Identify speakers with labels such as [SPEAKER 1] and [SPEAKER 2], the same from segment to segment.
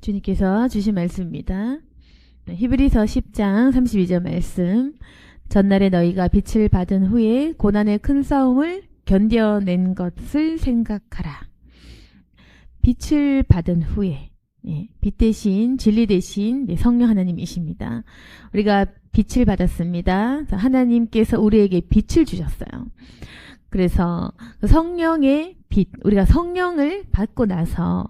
[SPEAKER 1] 주님께서 주신 말씀입니다. 히브리서 10장 32절 말씀. 전날에 너희가 빛을 받은 후에 고난의 큰 싸움을 견뎌낸 것을 생각하라. 빛을 받은 후에, 빛 대신 진리 대신 성령 하나님이십니다. 우리가 빛을 받았습니다. 하나님께서 우리에게 빛을 주셨어요. 그래서 성령의 빛, 우리가 성령을 받고 나서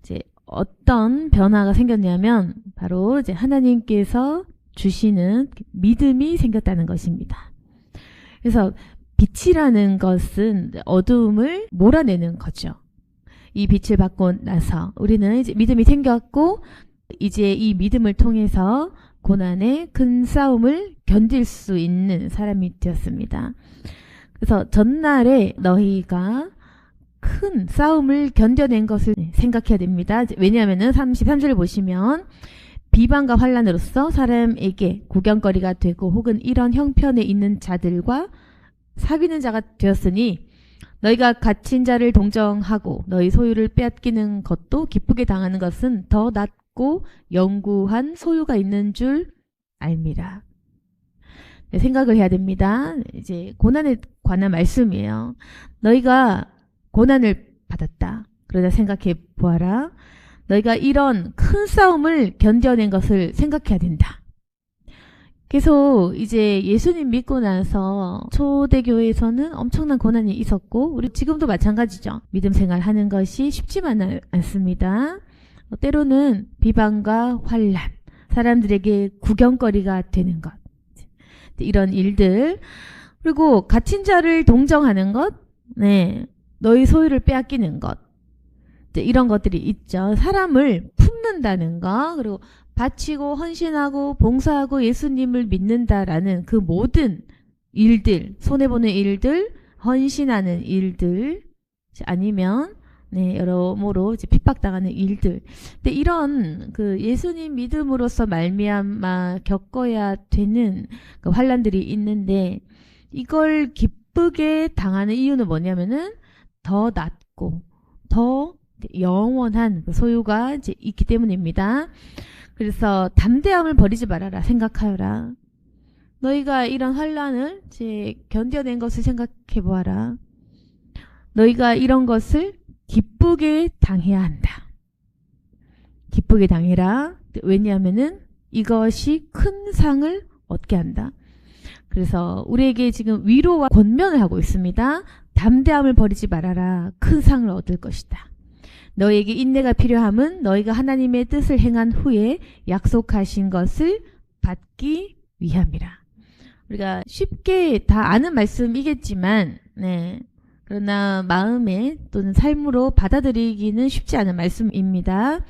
[SPEAKER 1] 이제 어떤 변화가 생겼냐면 바로 이제 하나님께서 주시는 믿음이 생겼다는 것입니다. 그래서 빛이라는 것은 어두움을 몰아내는 거죠. 이 빛을 받고 나서 우리는 이제 믿음이 생겼고 이제 이 믿음을 통해서 고난의 큰 싸움을 견딜 수 있는 사람이 되었습니다. 그래서 전날에 너희가 큰 싸움을 견뎌낸 것을 생각해야 됩니다. 왜냐하면 33절을 보시면 비방과 환난으로서 사람에게 구경거리가 되고 혹은 이런 형편에 있는 자들과 사귀는 자가 되었으니 너희가 갇힌 자를 동정하고 너희 소유를 빼앗기는 것도 기쁘게 당하는 것은 더 낫고 영구한 소유가 있는 줄 알미라. 생각을 해야 됩니다. 이제 고난에 관한 말씀이에요. 너희가 고난을 받았다. 그러다 생각해 보아라. 너희가 이런 큰 싸움을 견뎌낸 것을 생각해야 된다. 계속 이제 예수님 믿고 나서 초대교회에서는 엄청난 고난이 있었고 우리 지금도 마찬가지죠. 믿음 생활하는 것이 쉽지만은 않습니다. 때로는 비방과 환난, 사람들에게 구경거리가 되는 것, 이런 일들, 그리고 갇힌 자를 동정하는 것, 너희 소유를 빼앗기는 것, 이런 것들이 있죠. 사람을 품는다는 거, 그리고 바치고 헌신하고 봉사하고 예수님을 믿는다라는 그 모든 일들, 손해보는 일들, 헌신하는 일들, 아니면 여러모로 이제 핍박당하는 일들. 근데 이런 그 예수님 믿음으로서 말미암아 겪어야 되는 그 환난들이 있는데 이걸 기쁘게 당하는 이유는 뭐냐면은 더 낫고 더 영원한 소유가 이제 있기 때문입니다. 그래서 담대함을 버리지 말아라. 생각하여라. 너희가 이런 환난을 이제 견뎌낸 것을 생각해 보아라. 너희가 이런 것을 기쁘게 당해야 한다. 기쁘게 당해라. 왜냐하면은 이것이 큰 상을 얻게 한다. 그래서 우리에게 지금 위로와 권면을 하고 있습니다. 담대함을 버리지 말아라. 큰 상을 얻을 것이다. 너희에게 인내가 필요함은 너희가 하나님의 뜻을 행한 후에 약속하신 것을 받기 위함이라. 우리가 쉽게 다 아는 말씀이겠지만 그러나 마음에 또는 삶으로 받아들이기는 쉽지 않은 말씀입니다.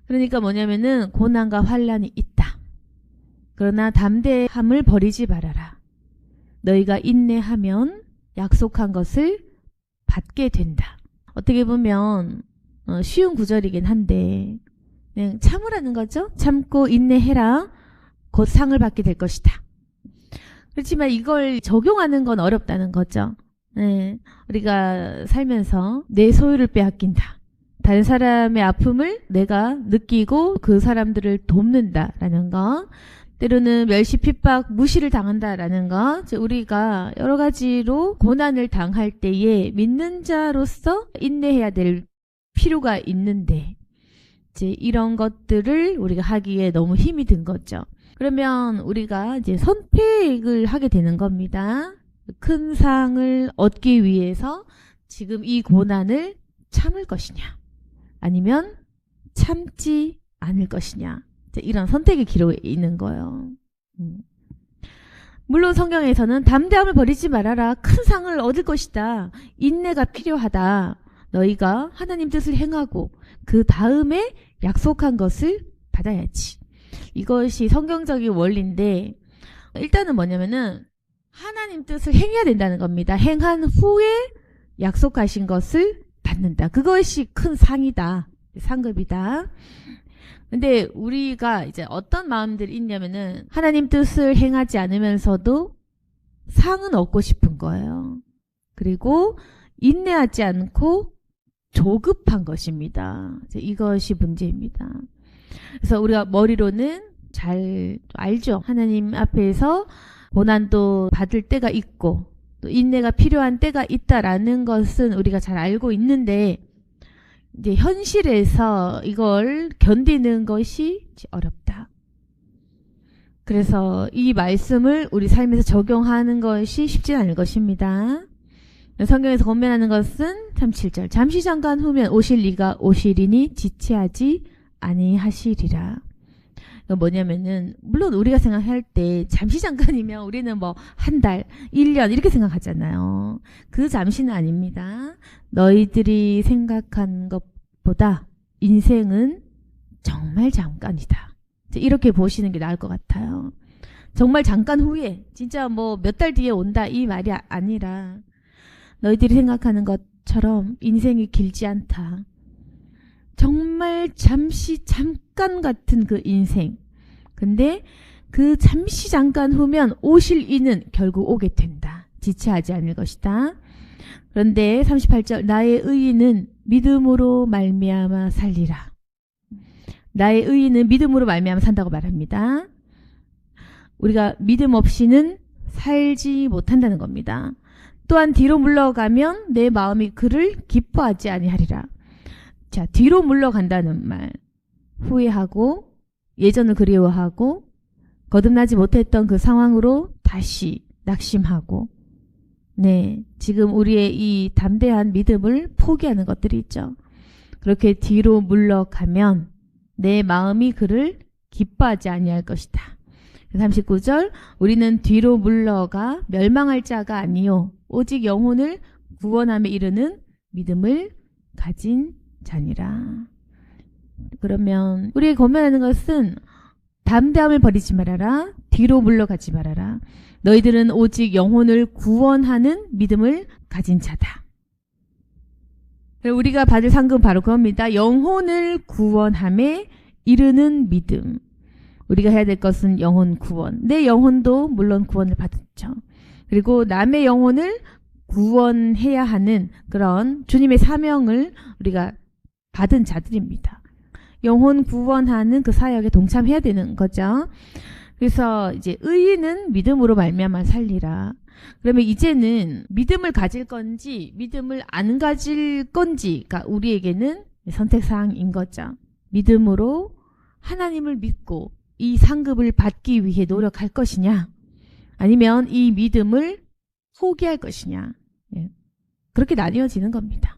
[SPEAKER 1] 그러니까 뭐냐면은 고난과 환난이 있다. 그러나 담대함을 버리지 말아라. 너희가 인내하면 약속한 것을 받게 된다. 어떻게 보면 쉬운 구절이긴 한데 그냥 참으라는 거죠. 참고 인내해라. 곧 상을 받게 될 것이다. 그렇지만 이걸 적용하는 건 어렵다는 거죠. 우리가 살면서 내 소유를 빼앗긴다. 다른 사람의 아픔을 내가 느끼고 그 사람들을 돕는다라는 거, 때로는 멸시, 핍박, 무시를 당한다라는 거, 우리가 여러 가지로 고난을 당할 때에 믿는 자로서 인내해야 될 필요가 있는데 이제 이런 것들을 우리가 하기에 너무 힘이 든 거죠. 그러면 우리가 이제 선택을 하게 되는 겁니다. 큰 상을 얻기 위해서 지금 이 고난을 참을 것이냐 아니면 참지 않을 것이냐, 이런 선택의 기로에 있는 거예요. 물론 성경에서는 담대함을 버리지 말아라. 큰 상을 얻을 것이다. 인내가 필요하다. 너희가 하나님 뜻을 행하고 그 다음에 약속한 것을 받아야지. 이것이 성경적인 원리인데 일단은 뭐냐면은 하나님 뜻을 행해야 된다는 겁니다. 행한 후에 약속하신 것을 받는다. 그것이 큰 상이다. 상급이다. 근데 우리가 이제 어떤 마음들이 있냐면은 하나님 뜻을 행하지 않으면서도 상은 얻고 싶은 거예요. 그리고 인내하지 않고 조급한 것입니다. 이것이 문제입니다. 그래서 우리가 머리로는 잘 알죠. 하나님 앞에서 고난도 받을 때가 있고 또 인내가 필요한 때가 있다라는 것은 우리가 잘 알고 있는데 이제 현실에서 이걸 견디는 것이 어렵다. 그래서 이 말씀을 우리 삶에서 적용하는 것이 쉽지 않을 것입니다. 성경에서 권면하는 것은 37절 잠시 잠깐 후면 오실 이가 오시리니 지체하지 아니하시리라. 이건 뭐냐면은 물론 우리가 생각할 때 잠시 잠깐이면 우리는 뭐 한 달, 1년 이렇게 생각하잖아요. 그 잠시는 아닙니다. 너희들이 생각한 것보다 인생은 정말 잠깐이다. 이렇게 보시는 게 나을 것 같아요. 정말 잠깐 후에 진짜 뭐 몇 달 뒤에 온다 이 말이 아니라 너희들이 생각하는 것처럼 인생이 길지 않다. 정말 잠시 잠깐 같은 그 인생. 근데 그 잠시 잠깐 후면 오실 이는 결국 오게 된다. 지체하지 않을 것이다. 그런데 38절 나의 의인은 믿음으로 말미암아 살리라. 나의 의인은 믿음으로 말미암아 산다고 말합니다. 우리가 믿음 없이는 살지 못한다는 겁니다. 또한 뒤로 물러가면 내 마음이 그를 기뻐하지 아니하리라. 자, 뒤로 물러간다는 말. 후회하고 예전을 그리워하고 거듭나지 못했던 그 상황으로 다시 낙심하고 네, 지금 우리의 이 담대한 믿음을 포기하는 것들이 있죠. 그렇게 뒤로 물러가면 내 마음이 그를 기뻐하지 아니할 것이다. 39절 우리는 뒤로 물러가 멸망할 자가 아니요 오직 영혼을 구원함에 이르는 믿음을 가진 자니라. 그러면 우리에게 권면하는 것은 담대함을 버리지 말아라. 뒤로 물러가지 말아라. 너희들은 오직 영혼을 구원하는 믿음을 가진 자다. 우리가 받을 상급은 바로 그겁니다. 영혼을 구원함에 이르는 믿음. 우리가 해야 될 것은 영혼 구원. 내 영혼도 물론 구원을 받았죠. 그리고 남의 영혼을 구원해야 하는 그런 주님의 사명을 우리가 받은 자들입니다. 영혼 구원하는 그 사역에 동참해야 되는 거죠. 그래서 이제 의인은 믿음으로 말미암아 살리라. 그러면 이제는 믿음을 가질 건지 믿음을 안 가질 건지가 우리에게는 선택사항인 거죠. 믿음으로 하나님을 믿고 이 상급을 받기 위해 노력할 것이냐 아니면 이 믿음을 포기할 것이냐 그렇게 나뉘어지는 겁니다.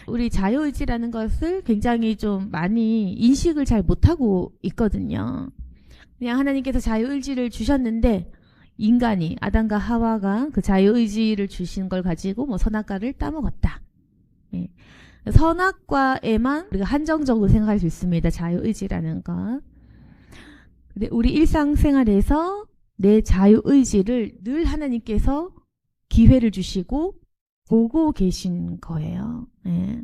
[SPEAKER 1] 우리 자유의지라는 것을 굉장히 좀 많이 인식을 잘 못하고 있거든요. 그냥 하나님께서 자유의지를 주셨는데 인간이 아담과 하와가 그 자유의지를 주신 걸 가지고 뭐 선악과를 따먹었다. 예. 선악과에만 우리가 한정적으로 생각할 수 있습니다. 자유의지라는 것. 근데 우리 일상생활에서 내 자유의지를 늘 하나님께서 기회를 주시고 보고 계신 거예요. 예.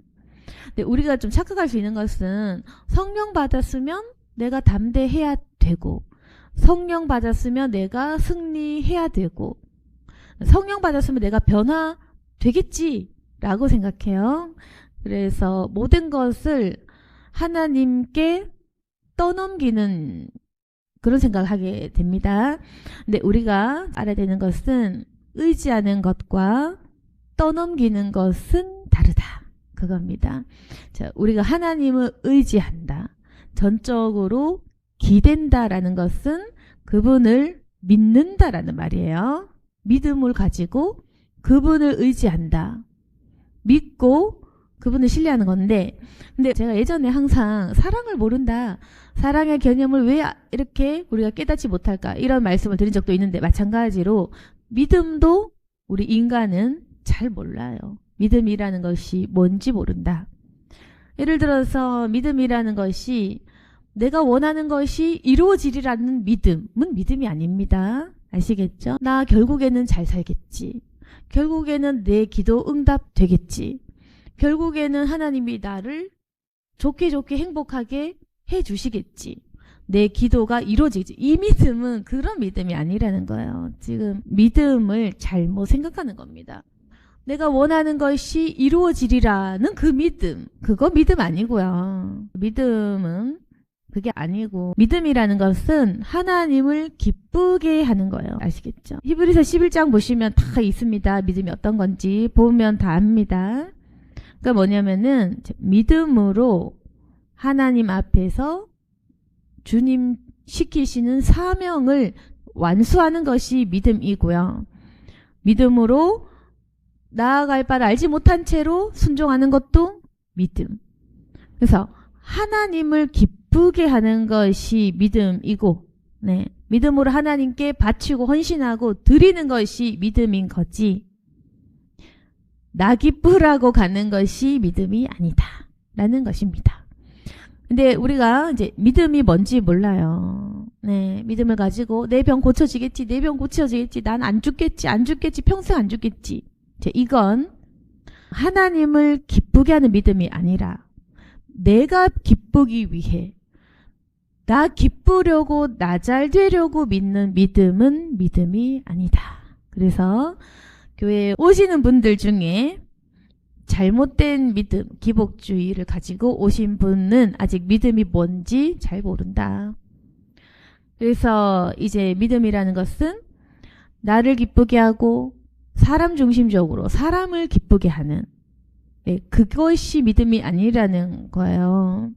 [SPEAKER 1] 근데 우리가 좀 착각할 수 있는 것은 성령 받았으면 내가 담대해야 되고 성령 받았으면 내가 승리해야 되고 성령 받았으면 내가 변화되겠지라고 생각해요. 그래서 모든 것을 하나님께 떠넘기는 그런 생각을 하게 됩니다. 근데 우리가 알아야 되는 것은 의지하는 것과 떠넘기는 것은 다르다. 그겁니다. 자, 우리가 하나님을 의지한다. 전적으로 기댄다라는 것은 그분을 믿는다라는 말이에요. 믿음을 가지고 그분을 의지한다. 믿고 그분을 신뢰하는 건데 근데 제가 예전에 항상 사랑을 모른다. 사랑의 개념을 왜 이렇게 우리가 깨닫지 못할까 이런 말씀을 드린 적도 있는데 마찬가지로 믿음도 우리 인간은 잘 몰라요. 믿음이라는 것이 뭔지 모른다. 예를 들어서 믿음이라는 것이 내가 원하는 것이 이루어지리라는 믿음은 믿음이 아닙니다. 아시겠죠? 나 결국에는 잘 살겠지. 결국에는 내 기도 응답 되겠지. 결국에는 하나님이 나를 좋게 행복하게 해주시겠지. 내 기도가 이루어지겠지. 이 믿음은 그런 믿음이 아니라는 거예요. 지금 믿음을 잘못 생각하는 겁니다. 내가 원하는 것이 이루어지리라는 그 믿음, 그거 믿음 아니고요. 믿음은 그게 아니고, 믿음이라는 것은 하나님을 기쁘게 하는 거예요. 아시겠죠? 히브리서 11장 보시면 다 있습니다. 믿음이 어떤 건지 보면 다 압니다. 그러니까 뭐냐면은 믿음으로 하나님 앞에서 주님 시키시는 사명을 완수하는 것이 믿음이고요. 믿음으로 나아갈 바를 알지 못한 채로 순종하는 것도 믿음. 그래서 하나님을 기쁘게 하는 것이 믿음이고, 네, 믿음으로 하나님께 바치고 헌신하고 드리는 것이 믿음인 거지, 나 기쁘라고 가는 것이 믿음이 아니다 라는 것입니다. 근데 우리가 이제 믿음이 뭔지 몰라요. 네, 믿음을 가지고 내 병 고쳐지겠지, 내 병 고쳐지겠지, 난 안 죽겠지, 안 죽겠지, 평생 안 죽겠지. 이건 하나님을 기쁘게 하는 믿음이 아니라 내가 기쁘기 위해, 나 기쁘려고, 나 잘 되려고 믿는 믿음은 믿음이 아니다. 그래서 교회에 오시는 분들 중에 잘못된 믿음, 기복주의를 가지고 오신 분은 아직 믿음이 뭔지 잘 모른다. 그래서 이제 믿음이라는 것은 나를 기쁘게 하고 사람 중심적으로 사람을 기쁘게 하는, 네, 그것이 믿음이 아니라는 거예요.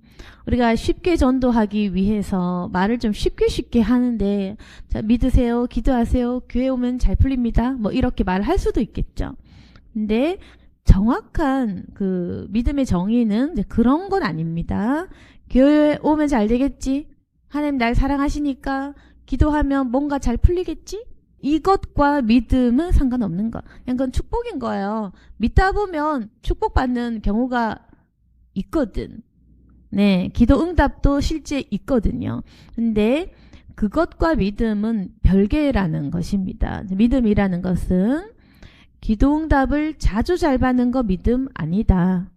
[SPEAKER 1] 우리가 쉽게 전도하기 위해서 말을 좀 쉽게 하는데, 자, 믿으세요, 기도하세요, 교회 오면 잘 풀립니다, 뭐 이렇게 말을 할 수도 있겠죠. 근데 정확한 그 믿음의 정의는 이제 그런 건 아닙니다. 교회 오면 잘 되겠지, 하나님 날 사랑하시니까 기도하면 뭔가 잘 풀리겠지, 이것과 믿음은 상관없는 거. 그냥 그건 축복인 거예요. 믿다 보면 축복받는 경우가 있거든. 네, 기도 응답도 실제 있거든요. 근데 그것과 믿음은 별개라는 것입니다. 믿음이라는 것은 기도 응답을 자주 잘 받는 거 믿음 아니다.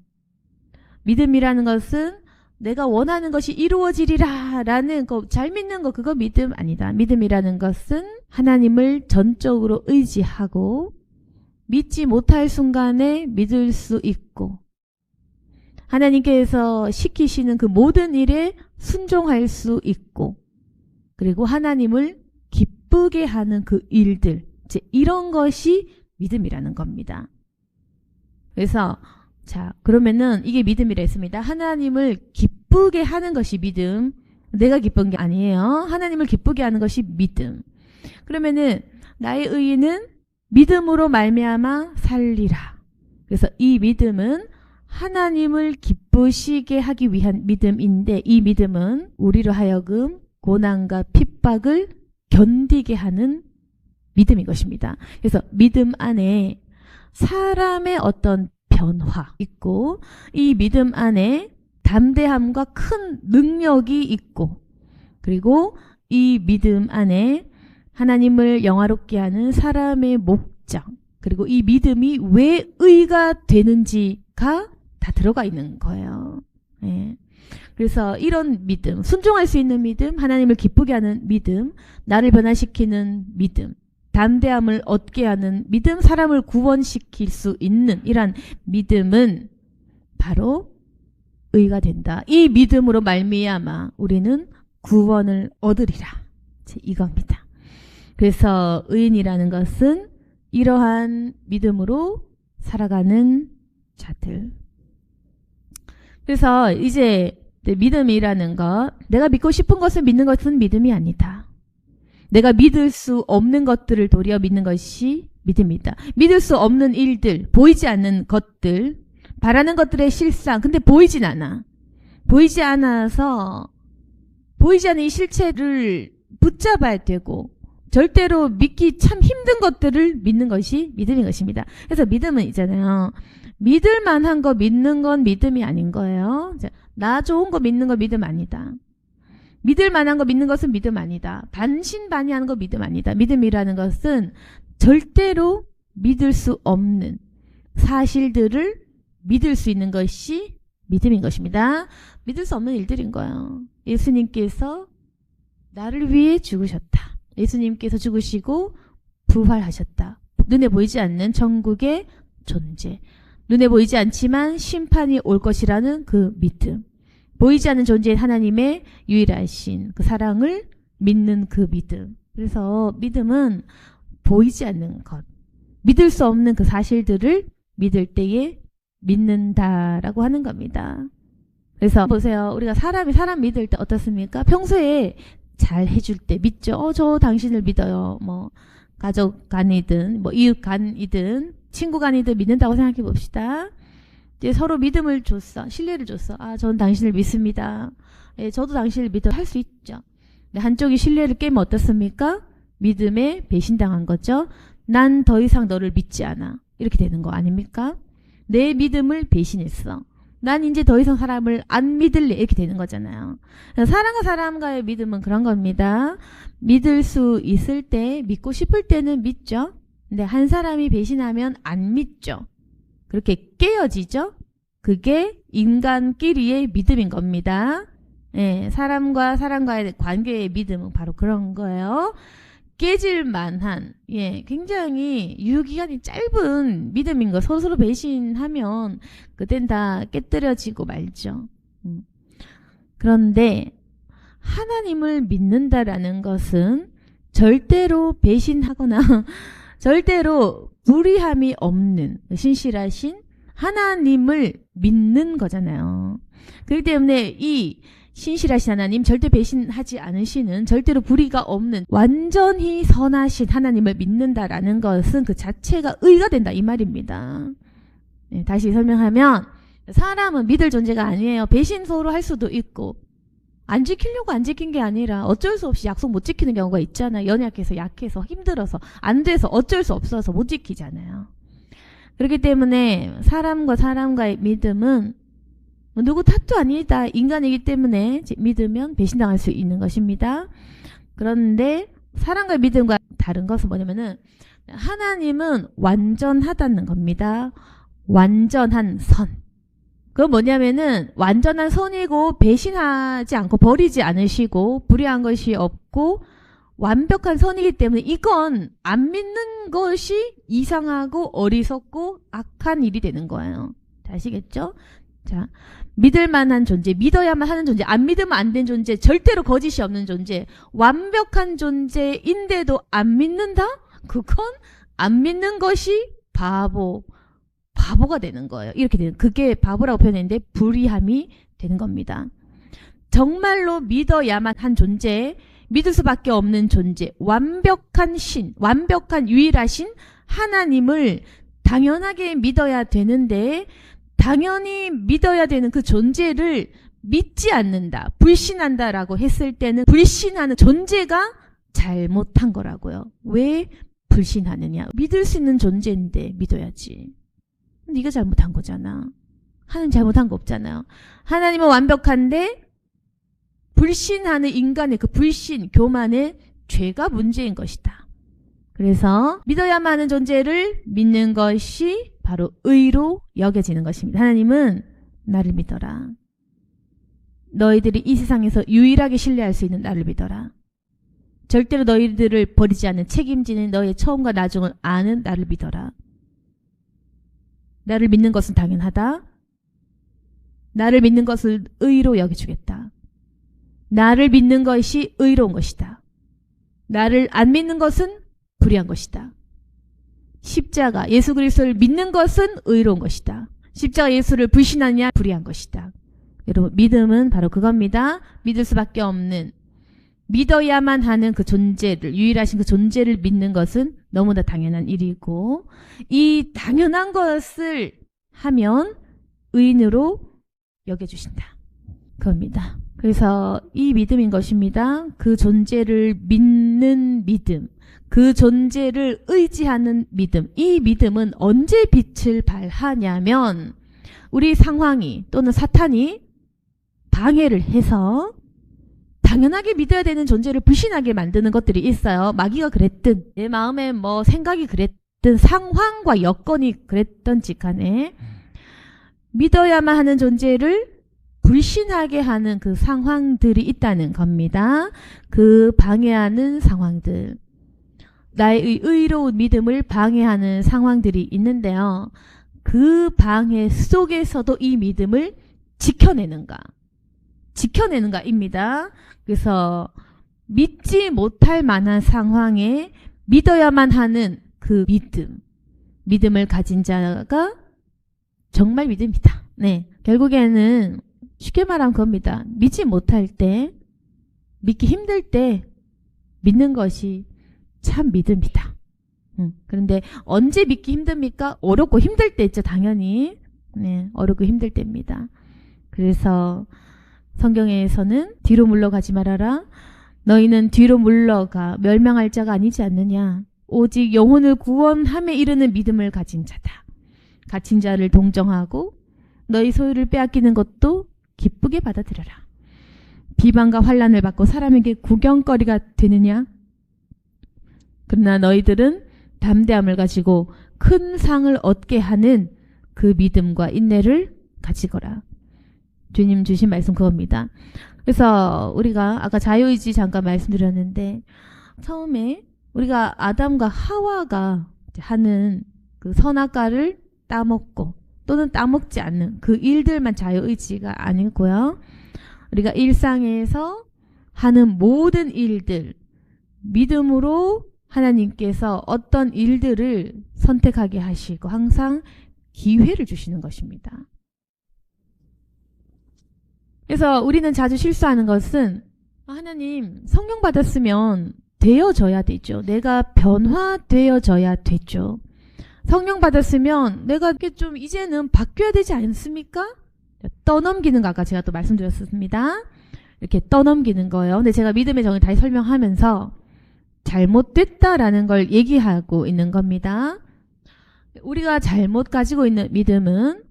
[SPEAKER 1] 믿음이라는 것은 내가 원하는 것이 이루어지리라 라는 거, 잘 믿는 거, 그거 믿음 아니다. 믿음이라는 것은 하나님을 전적으로 의지하고 믿지 못할 순간에 믿을 수 있고, 하나님께서 시키시는 그 모든 일에 순종할 수 있고, 그리고 하나님을 기쁘게 하는 그 일들, 이제 이런 것이 믿음이라는 겁니다. 그래서 자, 그러면은 이게 믿음이라 했습니다. 하나님을 기쁘게 하는 것이 믿음. 내가 기쁜 게 아니에요. 하나님을 기쁘게 하는 것이 믿음. 그러면은 나의 의인은 믿음으로 말미암아 살리라. 그래서 이 믿음은 하나님을 기쁘시게 하기 위한 믿음인데, 이 믿음은 우리로 하여금 고난과 핍박을 견디게 하는 믿음인 것입니다. 그래서 믿음 안에 사람의 어떤 변화 있고, 이 믿음 안에 담대함과 큰 능력이 있고, 그리고 이 믿음 안에 하나님을 영화롭게 하는 사람의 목적, 그리고 이 믿음이 왜 의가 되는지가 다 들어가 있는 거예요. 네. 그래서 이런 믿음, 순종할 수 있는 믿음, 하나님을 기쁘게 하는 믿음, 나를 변화시키는 믿음, 담대함을 얻게 하는 믿음, 사람을 구원시킬 수 있는 이런 믿음은 바로 의가 된다. 이 믿음으로 말미암아 우리는 구원을 얻으리라. 이겁니다. 그래서 의인이라는 것은 이러한 믿음으로 살아가는 자들. 그래서 이제 믿음이라는 것, 내가 믿고 싶은 것을 믿는 것은 믿음이 아니다. 내가 믿을 수 없는 것들을 도리어 믿는 것이 믿음이다. 믿을 수 없는 일들, 보이지 않는 것들, 바라는 것들의 실상, 근데 보이진 않아. 보이지 않아서 보이지 않는 이 실체를 붙잡아야 되고, 절대로 믿기 참 힘든 것들을 믿는 것이 믿음인 것입니다. 그래서 믿음은 있잖아요, 믿을 만한 거 믿는 건 믿음이 아닌 거예요. 나 좋은 거 믿는 거 믿음 아니다. 믿을 만한 거 믿는 것은 믿음 아니다. 반신반의하는 거 믿음 아니다. 믿음이라는 것은 절대로 믿을 수 없는 사실들을 믿을 수 있는 것이 믿음인 것입니다. 믿을 수 없는 일들인 거예요. 예수님께서 나를 위해 죽으셨다. 예수님께서 죽으시고 부활하셨다. 눈에 보이지 않는 천국에 존재. 눈에 보이지 않지만 심판이 올 것이라는 그 믿음. 보이지 않는 존재인 하나님의 유일하신 그 사랑을 믿는 그 믿음. 그래서 믿음은 보이지 않는 것, 믿을 수 없는 그 사실들을 믿을 때에 믿는다라고 하는 겁니다. 그래서 보세요. 우리가 사람 믿을 때 어떻습니까? 평소에 잘 해줄 때 믿죠. 저 당신을 믿어요. 뭐 가족 간이든 뭐 이웃 간이든 친구 간이든 믿는다고 생각해 봅시다. 이제 서로 믿음을 줬어. 신뢰를 줬어. 전 당신을 믿습니다. 예, 저도 당신을 믿어 할 수 있죠. 근데 한쪽이 신뢰를 깨면 어떻습니까? 믿음에 배신당한 거죠. 난 더 이상 너를 믿지 않아. 이렇게 되는 거 아닙니까? 내 믿음을 배신했어. 난 이제 더 이상 사람을 안 믿을래. 이렇게 되는 거잖아요. 사람과 사람과의 믿음은 그런 겁니다. 믿을 수 있을 때, 믿고 싶을 때는 믿죠. 근데 한 사람이 배신하면 안 믿죠. 그렇게 깨어지죠. 그게 인간끼리의 믿음인 겁니다. 예, 사람과 사람과의 관계의 믿음은 바로 그런 거예요. 깨질 만한, 굉장히 유효기간이 짧은 믿음인 거. 서로 배신하면 그땐 다 깨뜨려지고 말죠. 그런데 하나님을 믿는다라는 것은 절대로 배신하거나 절대로 불의함이 없는 신실하신 하나님을 믿는 거잖아요. 그렇기 때문에 이 신실하신 하나님, 절대 배신하지 않으시는, 절대로 불의가 없는 완전히 선하신 하나님을 믿는다라는 것은 그 자체가 의가 된다 이 말입니다. 네, 다시 설명하면 사람은 믿을 존재가 아니에요. 배신 서로 할 수도 있고 안 지키려고 안 지킨 게 아니라 어쩔 수 없이 약속 못 지키는 경우가 있잖아요. 연약해서 약해서 힘들어서 안 돼서 어쩔 수 없어서 못 지키잖아요. 그렇기 때문에 사람과 사람과의 믿음은 누구 탓도 아니다. 인간이기 때문에 믿으면 배신당할 수 있는 것입니다. 그런데 사람과의 믿음과 다른 것은 뭐냐면은 하나님은 완전하다는 겁니다. 완전한 선. 그건 뭐냐면은 완전한 선이고 배신하지 않고 버리지 않으시고 불의한 것이 없고 완벽한 선이기 때문에 이건 안 믿는 것이 이상하고 어리석고 악한 일이 되는 거예요. 아시겠죠? 자, 믿을 만한 존재, 믿어야만 하는 존재, 안 믿으면 안 된 존재, 절대로 거짓이 없는 존재, 완벽한 존재인데도 안 믿는다? 그건 안 믿는 것이 바보가 되는 거예요. 이렇게 되는, 그게 바보라고 표현했는데 불의함이 되는 겁니다. 정말로 믿어야만 한 존재, 믿을 수밖에 없는 존재, 완벽한 신, 완벽한 유일하신 하나님을 당연하게 믿어야 되는데 당연히 믿어야 되는 그 존재를 믿지 않는다, 불신한다라고 했을 때는 불신하는 존재가 잘못한 거라고요. 왜 불신하느냐? 믿을 수 있는 존재인데 믿어야지. 네가 잘못한 거잖아. 하나님 잘못한 거 없잖아요. 하나님은 완벽한데 불신하는 인간의 그 불신, 교만의 죄가 문제인 것이다. 그래서 믿어야만 하는 존재를 믿는 것이 바로 의로 여겨지는 것입니다. 하나님은 나를 믿어라. 너희들이 이 세상에서 유일하게 신뢰할 수 있는 나를 믿어라. 절대로 너희들을 버리지 않는, 책임지는 너의 처음과 나중을 아는 나를 믿어라. 나를 믿는 것은 당연하다. 나를 믿는 것을 의로 여겨주겠다. 나를 믿는 것이 의로운 것이다. 나를 안 믿는 것은 불의한 것이다. 십자가 예수 그리스도를 믿는 것은 의로운 것이다. 십자가 예수를 불신하느냐 불의한 것이다. 여러분, 믿음은 바로 그겁니다. 믿을 수밖에 없는, 믿어야만 하는 그 존재를, 유일하신 그 존재를 믿는 것은 너무나 당연한 일이고, 이 당연한 것을 하면 의인으로 여겨주신다. 그겁니다. 그래서 이 믿음인 것입니다. 그 존재를 믿는 믿음, 그 존재를 의지하는 믿음. 이 믿음은 언제 빛을 발하냐면 우리 상황이 또는 사탄이 방해를 해서 당연하게 믿어야 되는 존재를 불신하게 만드는 것들이 있어요. 마귀가 그랬든 내 마음에 뭐 생각이 그랬든 상황과 여건이 그랬던지 간에 믿어야만 하는 존재를 불신하게 하는 그 상황들이 있다는 겁니다. 그 방해하는 상황들. 나의 의로운 믿음을 방해하는 상황들이 있는데요. 그 방해 속에서도 이 믿음을 지켜내는가입니다. 그래서 믿지 못할 만한 상황에 믿어야만 하는 그 믿음을 가진 자가 정말 믿음이다. 네, 결국에는 쉽게 말하면 그겁니다. 믿지 못할 때, 믿기 힘들 때 믿는 것이 참 믿음이다. 그런데 언제 믿기 힘듭니까? 어렵고 힘들 때 있죠, 당연히. 네, 어렵고 힘들 때입니다. 그래서 성경에서는 뒤로 물러가지 말아라. 너희는 뒤로 물러가 멸망할 자가 아니지 않느냐. 오직 영혼을 구원함에 이르는 믿음을 가진 자다. 갇힌 자를 동정하고 너희 소유를 빼앗기는 것도 기쁘게 받아들여라. 비방과 환난을 받고 사람에게 구경거리가 되느냐? 그러나 너희들은 담대함을 가지고 큰 상을 얻게 하는 그 믿음과 인내를 가지거라. 주님 주신 말씀 그겁니다. 그래서 우리가 아까 자유의지 잠깐 말씀드렸는데 처음에 우리가 아담과 하와가 하는 그 선악과를 따먹고 또는 따먹지 않는 그 일들만 자유의지가 아니고요. 우리가 일상에서 하는 모든 일들, 믿음으로 하나님께서 어떤 일들을 선택하게 하시고 항상 기회를 주시는 것입니다. 그래서 우리는 자주 실수하는 것은 하나님 성령 받았으면 되어져야 되죠. 내가 변화되어져야 되죠. 성령 받았으면 내가 좀 이제는 바뀌어야 되지 않습니까? 떠넘기는 거 아까 제가 또 말씀드렸습니다. 이렇게 떠넘기는 거예요. 근데 제가 믿음의 정의 다시 설명하면서 잘못됐다라는 걸 얘기하고 있는 겁니다. 우리가 잘못 가지고 있는 믿음은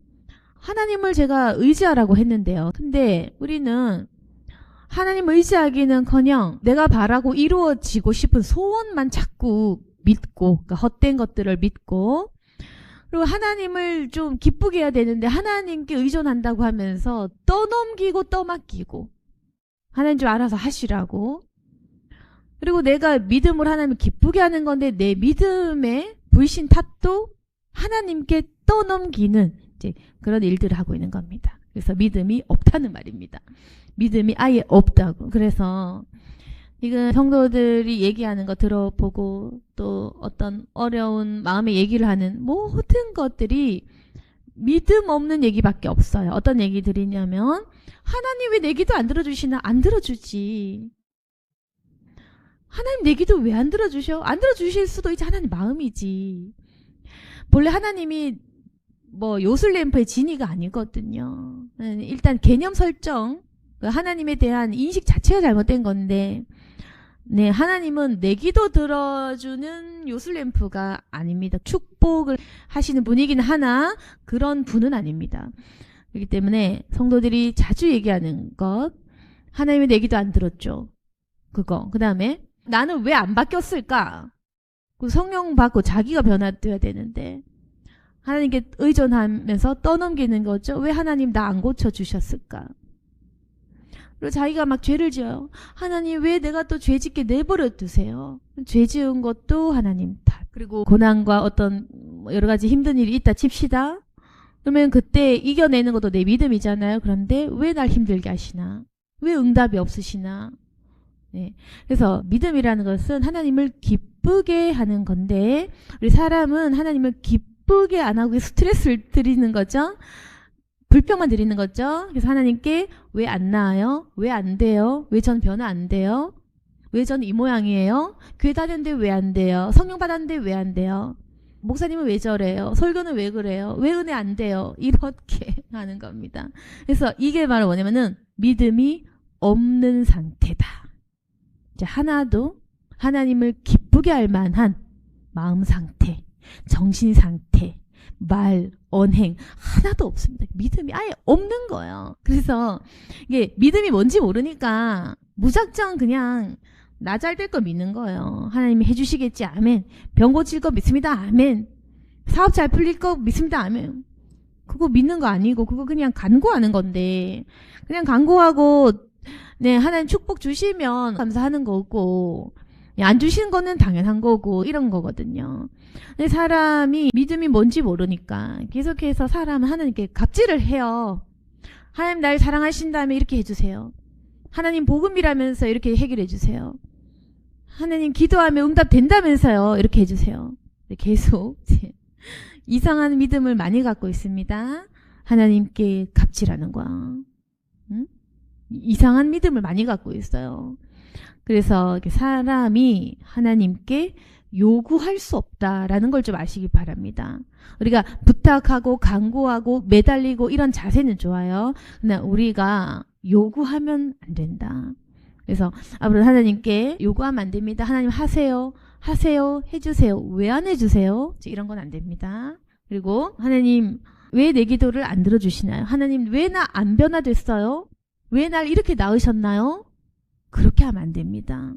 [SPEAKER 1] 하나님을 제가 의지하라고 했는데요. 근데 우리는 하나님 의지하기는커녕 내가 바라고 이루어지고 싶은 소원만 자꾸 믿고, 그러니까 헛된 것들을 믿고, 그리고 하나님을 좀 기쁘게 해야 되는데 하나님께 의존한다고 하면서 떠넘기고 떠맡기고 하나님 좀 알아서 하시라고. 그리고 내가 믿음으로 하나님을 기쁘게 하는 건데 내 믿음의 불신 탓도 하나님께 떠넘기는 이제 그런 일들을 하고 있는 겁니다. 그래서 믿음이 없다는 말입니다. 믿음이 아예 없다고. 그래서 이건 성도들이 얘기하는 거 들어보고 또 어떤 어려운 마음의 얘기를 하는 모든 것들이 믿음 없는 얘기밖에 없어요. 어떤 얘기들이냐면 하나님 왜 내 기도 안 들어주시나? 안 들어주지. 하나님 내 기도 왜 안 들어주셔? 안 들어주실 수도 있지. 하나님 마음이지. 본래 하나님이 요술램프의 진이가 아니거든요. 일단 개념 설정, 하나님에 대한 인식 자체가 잘못된 건데, 네, 하나님은 내 기도 들어주는 요술램프가 아닙니다. 축복을 하시는 분이긴 하나 그런 분은 아닙니다. 그렇기 때문에 성도들이 자주 얘기하는 것, 하나님이 내 기도 안 들었죠. 그거. 그 다음에 나는 왜 안 바뀌었을까? 그 성령 받고 자기가 변화되어야 되는데 하나님께 의존하면서 떠넘기는 거죠. 왜 하나님 나 안 고쳐주셨을까? 그리고 자기가 막 죄를 지어요. 하나님 왜 내가 또 죄 짓게 내버려 두세요? 죄 지은 것도 하나님 탓. 그리고 고난과 어떤 여러 가지 힘든 일이 있다 칩시다. 그러면 그때 이겨내는 것도 내 믿음이잖아요. 그런데 왜 날 힘들게 하시나? 왜 응답이 없으시나? 네. 그래서 믿음이라는 것은 하나님을 기쁘게 하는 건데 우리 사람은 하나님을 기쁘게 안 하고 스트레스를 드리는 거죠. 불평만 드리는 거죠. 그래서 하나님께 왜 안 나아요? 왜 안 돼요? 왜 전 변화 안 돼요? 왜 전 이 모양이에요? 교회 다녔는데 왜 안 돼요? 성령 받았는데 왜 안 돼요? 목사님은 왜 저래요? 설교는 왜 그래요? 왜 은혜 안 돼요? 이렇게 하는 겁니다. 그래서 이게 바로 뭐냐면은 믿음이 없는 상태다. 이제 하나도 하나님을 기쁘게 할 만한 마음 상태, 정신 상태, 말, 언행 하나도 없습니다. 믿음이 아예 없는 거예요. 그래서 이게 믿음이 뭔지 모르니까 무작정 그냥 나 잘 될 거 믿는 거예요. 하나님이 해주시겠지. 아멘. 병 고칠 거 믿습니다. 아멘. 사업 잘 풀릴 거 믿습니다. 아멘. 그거 믿는 거 아니고 그거 그냥 간구하는 건데 그냥 간구하고 네 하나님 축복 주시면 감사하는 거고 안 주시는 거는 당연한 거고 이런 거거든요. 근데 사람이 믿음이 뭔지 모르니까 계속해서 사람은 하나님께 갑질을 해요. 하나님 날 사랑하신다면 이렇게 해주세요. 하나님 복음이라면서 이렇게 해결해 주세요. 하나님 기도하면 응답된다면서요. 이렇게 해주세요. 계속 이상한 믿음을 많이 갖고 있습니다. 하나님께 갑질하는 거야. 응? 이상한 믿음을 많이 갖고 있어요. 그래서 사람이 하나님께 요구할 수 없다라는 걸 좀 아시기 바랍니다. 우리가 부탁하고 간구하고 매달리고 이런 자세는 좋아요. 그러나 우리가 요구하면 안 된다. 그래서 앞으로 하나님께 요구하면 안 됩니다. 하나님 하세요. 하세요. 해주세요. 왜 안 해주세요? 이런 건 안 됩니다. 그리고 하나님 왜 내 기도를 안 들어주시나요? 하나님 왜 나 안 변화됐어요? 왜 날 이렇게 낳으셨나요? 그렇게 하면 안 됩니다.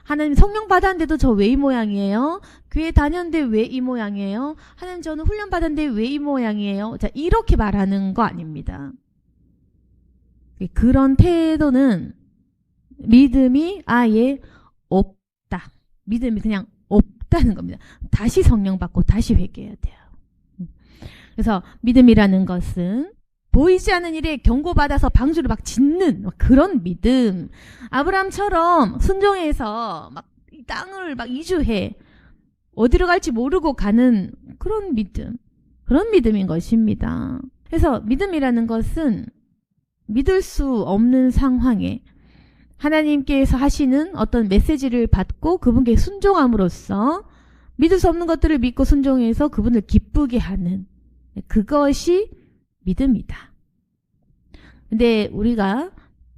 [SPEAKER 1] 하나님 성령 받았는데도 저 왜 이 모양이에요? 교회 다녔는데 왜 이 모양이에요? 하나님 저는 훈련 받았는데 왜 이 모양이에요? 자, 이렇게 말하는 거 아닙니다. 그런 태도는 믿음이 아예 없다. 믿음이 그냥 없다는 겁니다. 다시 성령 받고 다시 회개해야 돼요. 그래서 믿음이라는 것은 보이지 않는 일에 경고받아서 방주를 막 짓는 그런 믿음. 아브라함처럼 순종해서 막 이 땅을 막 이주해 어디로 갈지 모르고 가는 그런 믿음. 그런 믿음인 것입니다. 그래서 믿음이라는 것은 믿을 수 없는 상황에 하나님께서 하시는 어떤 메시지를 받고 그분께 순종함으로써 믿을 수 없는 것들을 믿고 순종해서 그분을 기쁘게 하는 그것이 믿음이다. 근데 우리가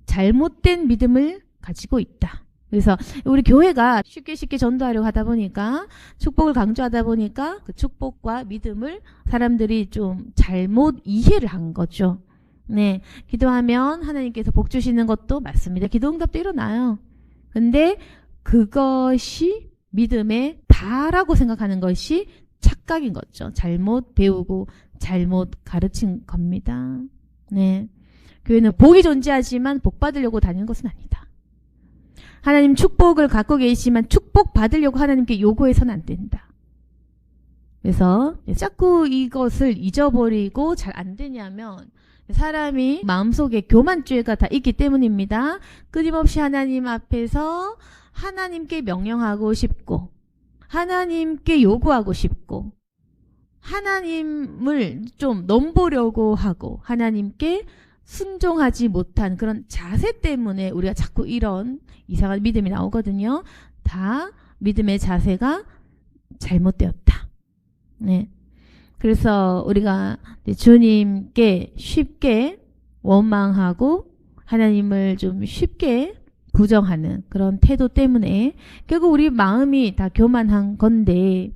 [SPEAKER 1] 잘못된 믿음을 가지고 있다. 그래서 우리 교회가 쉽게 전도하려고 하다 보니까 축복을 강조하다 보니까 그 축복과 믿음을 사람들이 좀 잘못 이해를 한 거죠. 네, 기도하면 하나님께서 복 주시는 것도 맞습니다. 기도 응답도 일어나요. 근데 그것이 믿음의 다라고 생각하는 것이 착각인 거죠. 잘못 배우고 잘못 가르친 겁니다. 네, 교회는 복이 존재하지만 복 받으려고 다니는 것은 아니다. 하나님 축복을 갖고 계시지만 축복 받으려고 하나님께 요구해서는 안 된다. 그래서 자꾸 이것을 잊어버리고 잘 안 되냐면 사람이 마음속에 교만죄가 다 있기 때문입니다. 끊임없이 하나님 앞에서 하나님께 명령하고 싶고 하나님께 요구하고 싶고 하나님을 좀 넘보려고 하고 하나님께 순종하지 못한 그런 자세 때문에 우리가 자꾸 이런 이상한 믿음이 나오거든요. 다 믿음의 자세가 잘못되었다. 네. 그래서 우리가 주님께 쉽게 원망하고 하나님을 좀 쉽게 부정하는 그런 태도 때문에 결국 우리 마음이 다 교만한 건데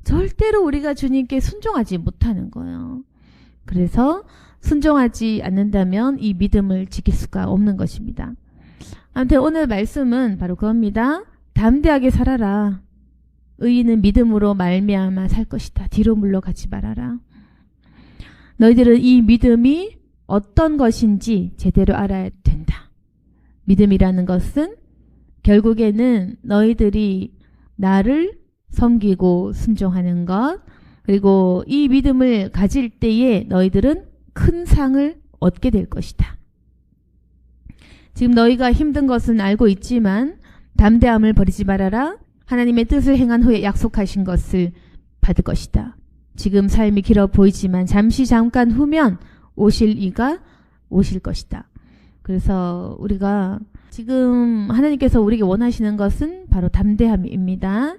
[SPEAKER 1] 절대로 우리가 주님께 순종하지 못하는 거예요. 그래서 순종하지 않는다면 이 믿음을 지킬 수가 없는 것입니다. 아무튼 오늘 말씀은 바로 그겁니다. 담대하게 살아라. 의인은 믿음으로 말미암아 살 것이다. 뒤로 물러가지 말아라. 너희들은 이 믿음이 어떤 것인지 제대로 알아야 된다. 믿음이라는 것은 결국에는 너희들이 나를 섬기고 순종하는 것, 그리고 이 믿음을 가질 때에 너희들은 큰 상을 얻게 될 것이다. 지금 너희가 힘든 것은 알고 있지만 담대함을 버리지 말아라. 하나님의 뜻을 행한 후에 약속하신 것을 받을 것이다. 지금 삶이 길어 보이지만 잠깐 후면 오실 이가 오실 것이다. 그래서 우리가 지금 하나님께서 우리에게 원하시는 것은 바로 담대함입니다.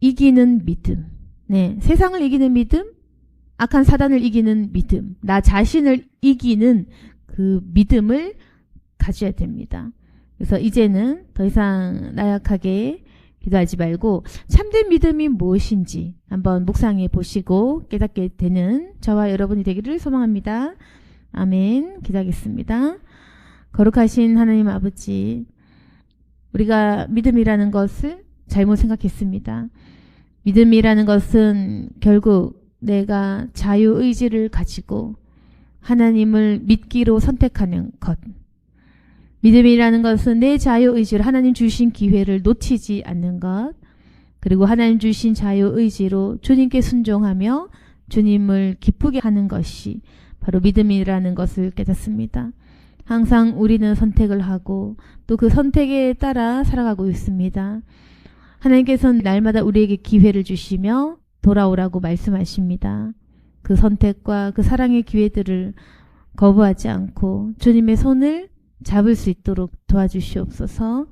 [SPEAKER 1] 이기는 믿음. 네, 세상을 이기는 믿음, 악한 사단을 이기는 믿음, 나 자신을 이기는 그 믿음을 가져야 됩니다. 그래서 이제는 더 이상 나약하게 기도하지 말고 참된 믿음이 무엇인지 한번 묵상해 보시고 깨닫게 되는 저와 여러분이 되기를 소망합니다. 아멘. 기도하겠습니다. 거룩하신 하나님 아버지, 우리가 믿음이라는 것을 잘못 생각했습니다. 믿음이라는 것은 결국 내가 자유의지를 가지고 하나님을 믿기로 선택하는 것. 믿음이라는 것은 내 자유의지로 하나님 주신 기회를 놓치지 않는 것, 그리고 하나님 주신 자유의지로 주님께 순종하며 주님을 기쁘게 하는 것이 바로 믿음이라는 것을 깨닫습니다. 항상 우리는 선택을 하고 또 그 선택에 따라 살아가고 있습니다. 하나님께서는 날마다 우리에게 기회를 주시며 돌아오라고 말씀하십니다. 그 선택과 그 사랑의 기회들을 거부하지 않고 주님의 손을 잡을 수 있도록 도와주시옵소서.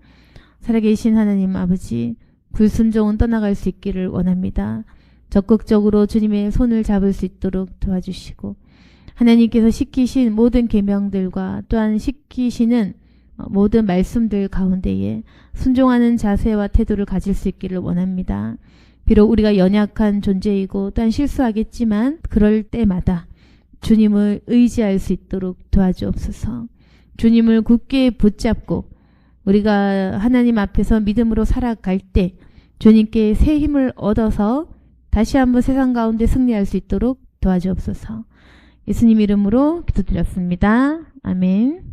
[SPEAKER 1] 살아계신 하나님 아버지, 불순종은 떠나갈 수 있기를 원합니다. 적극적으로 주님의 손을 잡을 수 있도록 도와주시고, 하나님께서 시키신 모든 계명들과 또한 시키시는 모든 말씀들 가운데에 순종하는 자세와 태도를 가질 수 있기를 원합니다. 비록 우리가 연약한 존재이고 또한 실수하겠지만 그럴 때마다 주님을 의지할 수 있도록 도와주옵소서. 주님을 굳게 붙잡고 우리가 하나님 앞에서 믿음으로 살아갈 때 주님께 새 힘을 얻어서 다시 한번 세상 가운데 승리할 수 있도록 도와주옵소서. 예수님 이름으로 기도드렸습니다. 아멘.